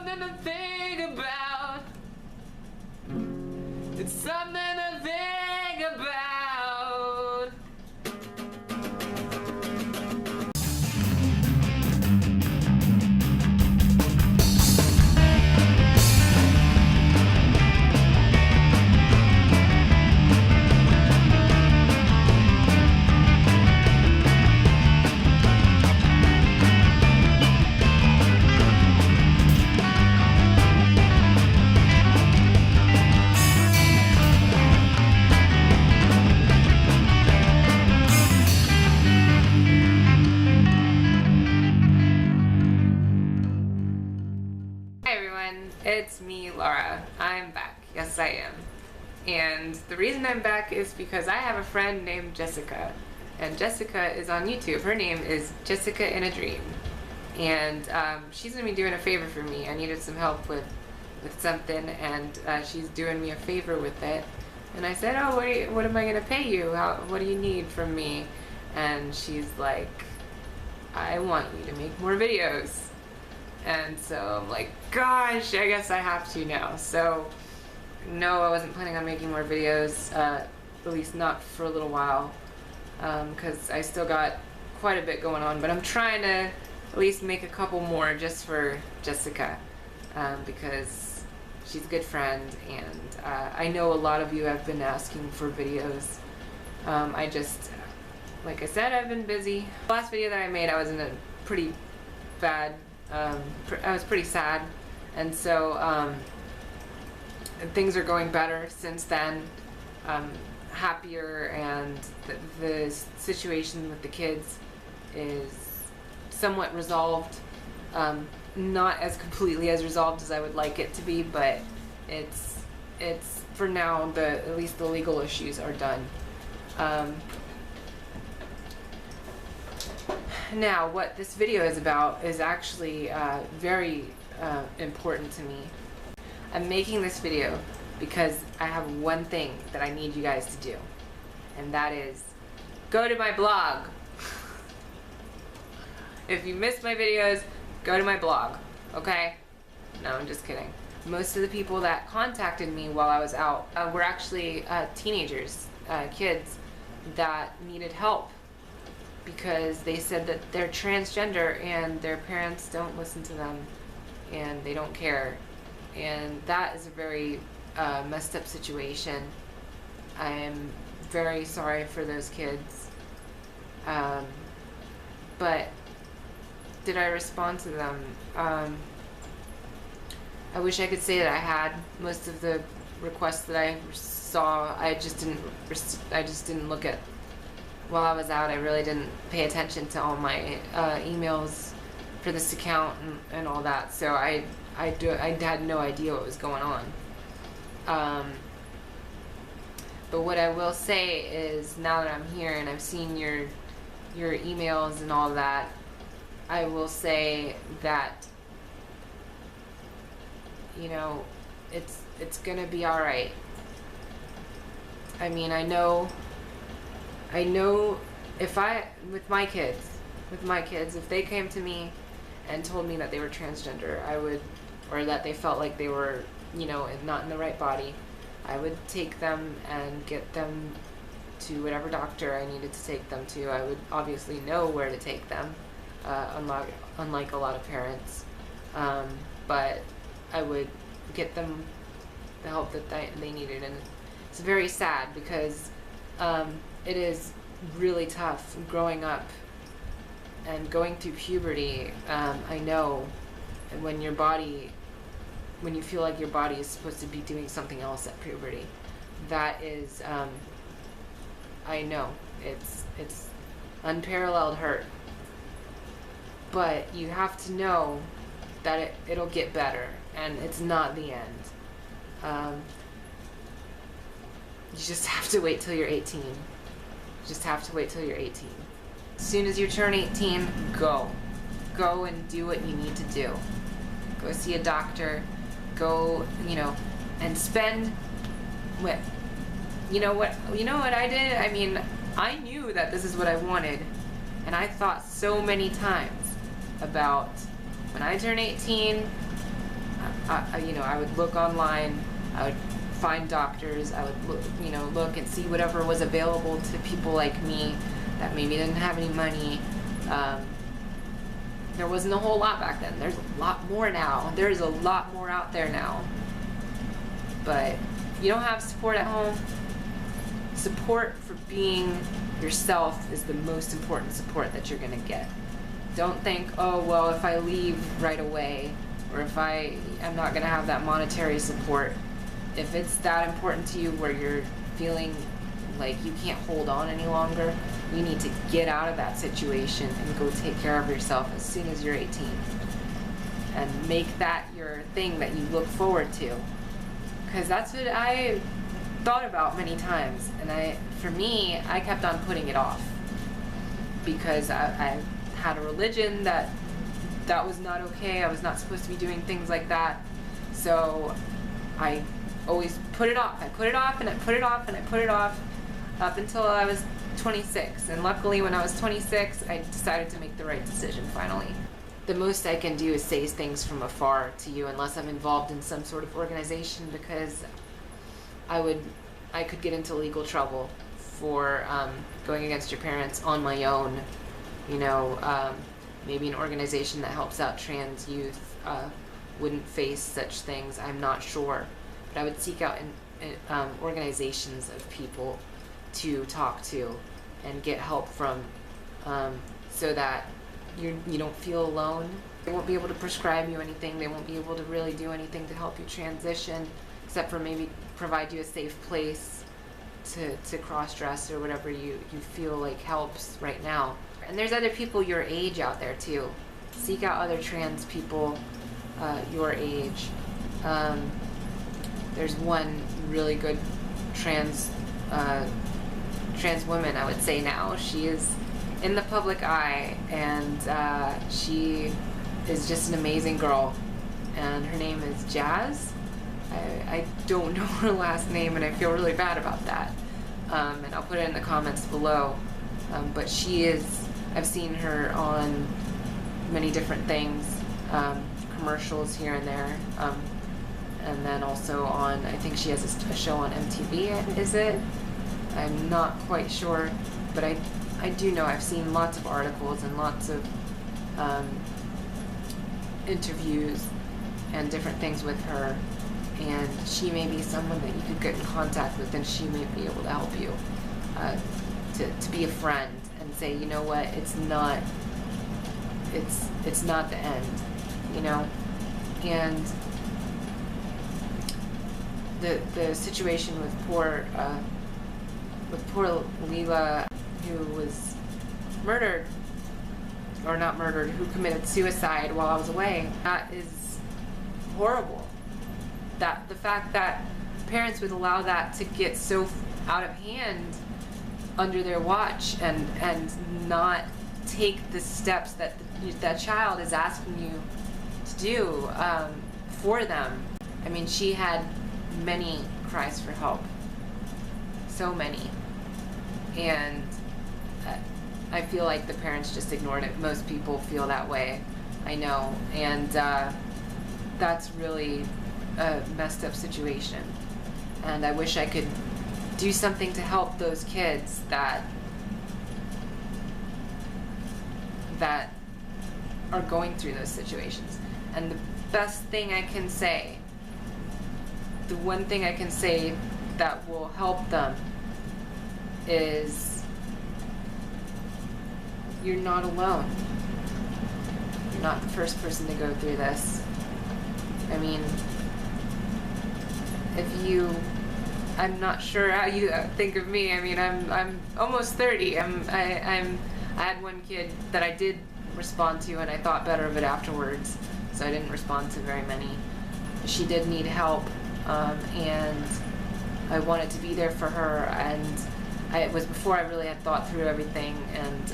something to think about. It's something to think about. It's me, Laura. I'm back. Yes, I am. And the reason I'm back is because I have a friend named Jessica. And Jessica is on YouTube. Her name is Jessica Inadream. And she's going to be doing a favor for me. I needed some help with something, and she's doing me a favor with it. And I said, oh, what am I going to pay you? What do you need from me? And she's like, I want you to make more videos. And so I'm like, gosh, I guess I have to now. So no, I wasn't planning on making more videos, at least not for a little while, because I still got quite a bit going on, but I'm trying to at least make a couple more just for Jessica, because she's a good friend, and I know a lot of you have been asking for videos. I just, like I said, I've been busy. The last video that I made, I was in a pretty bad, I was pretty sad, and so things are going better since then. I'm happier, and the situation with the kids is somewhat resolved. Not as completely as resolved as I would like it to be, but it's for now, at least the legal issues are done. Now, what this video is about is actually very important to me. I'm making this video because I have one thing that I need you guys to do, and that is go to my blog. If you missed my videos, go to my blog, okay? No, I'm just kidding. Most of the people that contacted me while I was out were actually teenagers, kids that needed help, because they said that they're transgender and their parents don't listen to them and they don't care. And that is a very messed up situation. I am very sorry for those kids. But did I respond to them? I wish I could say that I had. Most of the requests that I saw, I just didn't look at. While I was out, I really didn't pay attention to all my emails for this account and all that, so I had no idea what was going on. But what I will say is, now that I'm here and I've seen your emails and all that, I will say that, you know, it's gonna be all right. I mean, I know with my kids, if they came to me and told me that they were transgender, or that they felt like they were, you know, not in the right body, I would take them and get them to whatever doctor I needed to take them to. I would obviously know where to take them, unlike a lot of parents, but I would get them the help that they needed. And it's very sad because it is really tough growing up and going through puberty. I know when you feel like your body is supposed to be doing something else at puberty, that is, I know it's unparalleled hurt, but you have to know that it'll get better, and it's not the end. You just have to wait till you're 18. Just have to wait till you're 18. As soon as you turn 18, go and do what you need to do. Go see a doctor, go, you know, and spend what, you know what I did? I mean, I knew that this is what I wanted, and I thought so many times about when I turn 18, I would look online, I would find doctors, I would look and see whatever was available to people like me that maybe didn't have any money. There wasn't a whole lot back then. There's a lot more now. There's a lot more out there now. But if you don't have support at home, support for being yourself is the most important support that you're gonna get. Don't think, oh, well, if I leave right away, or if I'm not gonna have that monetary support. If it's that important to you where you're feeling like you can't hold on any longer, you need to get out of that situation and go take care of yourself as soon as you're 18. And make that your thing that you look forward to. Because that's what I thought about many times. And for me, I kept on putting it off. Because I had a religion that was not okay. I was not supposed to be doing things like that. So I always put it off. I put it off and I put it off and I put it off up until I was 26. And luckily when I was 26, I decided to make the right decision finally. The most I can do is say things from afar to you unless I'm involved in some sort of organization, because I could get into legal trouble for going against your parents on my own. Maybe an organization that helps out trans youth wouldn't face such things. I'm not sure. But I would seek out organizations of people to talk to and get help from, so that you don't feel alone. They won't be able to prescribe you anything. They won't be able to really do anything to help you transition, except for maybe provide you a safe place to cross-dress or whatever you feel like helps right now. And there's other people your age out there too. Seek out other trans people your age. There's one really good trans woman, I would say now. She is in the public eye, and she is just an amazing girl. And her name is Jazz. I don't know her last name, and I feel really bad about that. And I'll put it in the comments below. But she is, I've seen her on many different things, commercials here and there. And then also on, I think she has a show on MTV, is it? I'm not quite sure, but I do know I've seen lots of articles and lots of interviews and different things with her, and she may be someone that you could get in contact with, and she may be able to help you to be a friend and say, you know what, it's not the end, and the situation with poor Leela, who was murdered, or not murdered, who committed suicide while I was away. That is horrible. That the fact that parents would allow that to get so out of hand under their watch and not take the steps that that child is asking you to do for them. I mean, she had many cries for help. So many. And I feel like the parents just ignored it. Most people feel that way, I know. And that's really a messed up situation. And I wish I could do something to help those kids that are going through those situations. And the best thing I can say, the one thing I can say that will help them is you're not alone. You're not the first person to go through this. I mean, I'm not sure how you think of me. I mean, I'm almost 30. I had one kid that I did respond to, and I thought better of it afterwards, so I didn't respond to very many. She did need help, and I wanted to be there for her, and it was before I really had thought through everything and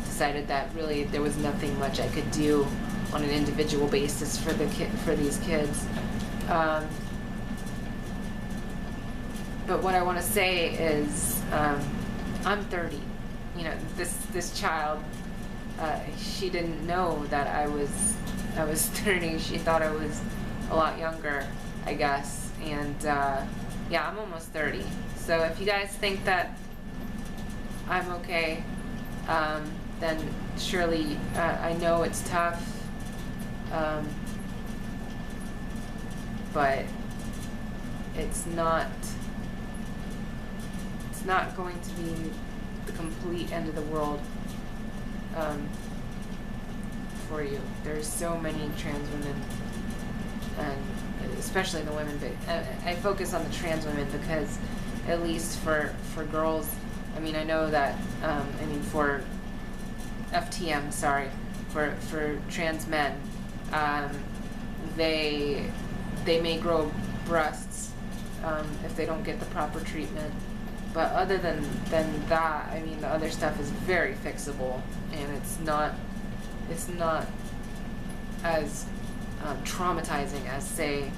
decided that really there was nothing much I could do on an individual basis for these kids. But what I want to say is, I'm 30. This child, she didn't know that I was 30. She thought I was a lot younger, I guess. And yeah, I'm almost 30. So if you guys think that I'm okay, then surely I know it's tough, but it's not going to be the complete end of the world for you. There's so many trans women, and especially the women, but I focus on the trans women because at least for girls, I mean, I know that for FTM, sorry, for trans men, they may grow breasts if they don't get the proper treatment. But other than that, I mean, the other stuff is very fixable, and it's not as traumatizing as, say,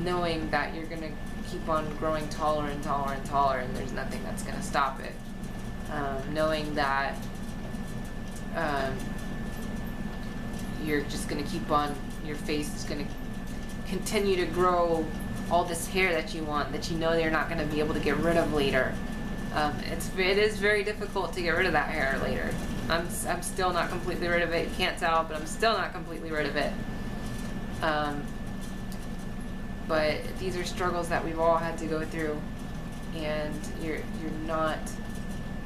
knowing that you're gonna keep on growing taller and taller and taller, and there's nothing that's gonna stop it. Knowing that you're just gonna keep on, your face is gonna continue to grow all this hair that you want, that you know you're not going to be able to get rid of later. It is very difficult to get rid of that hair later. I'm still not completely rid of it. You can't tell, but I'm still not completely rid of it. But these are struggles that we've all had to go through, and you're not.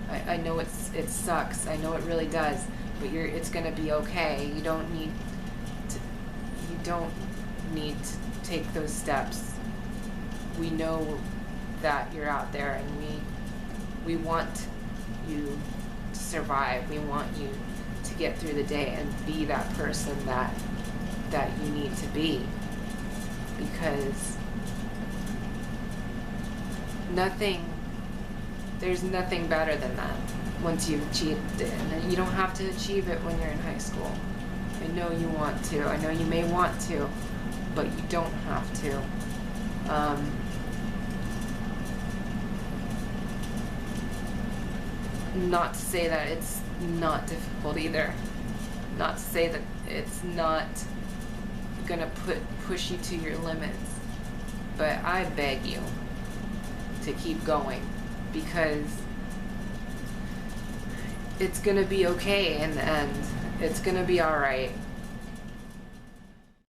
I know it sucks. I know it really does, but it's going to be okay. You don't need to take those steps. We know that you're out there, and we want you to survive. We want you to get through the day and be that person that you need to be, because there's nothing better than that once you've achieved it. And you don't have to achieve it when you're in high school. I know you want to. I know you may want to, but you don't have to. Not to say that it's not difficult either. Not to say that it's not gonna push you to your limits. But I beg you to keep going, because it's gonna be okay in the end. It's gonna be alright.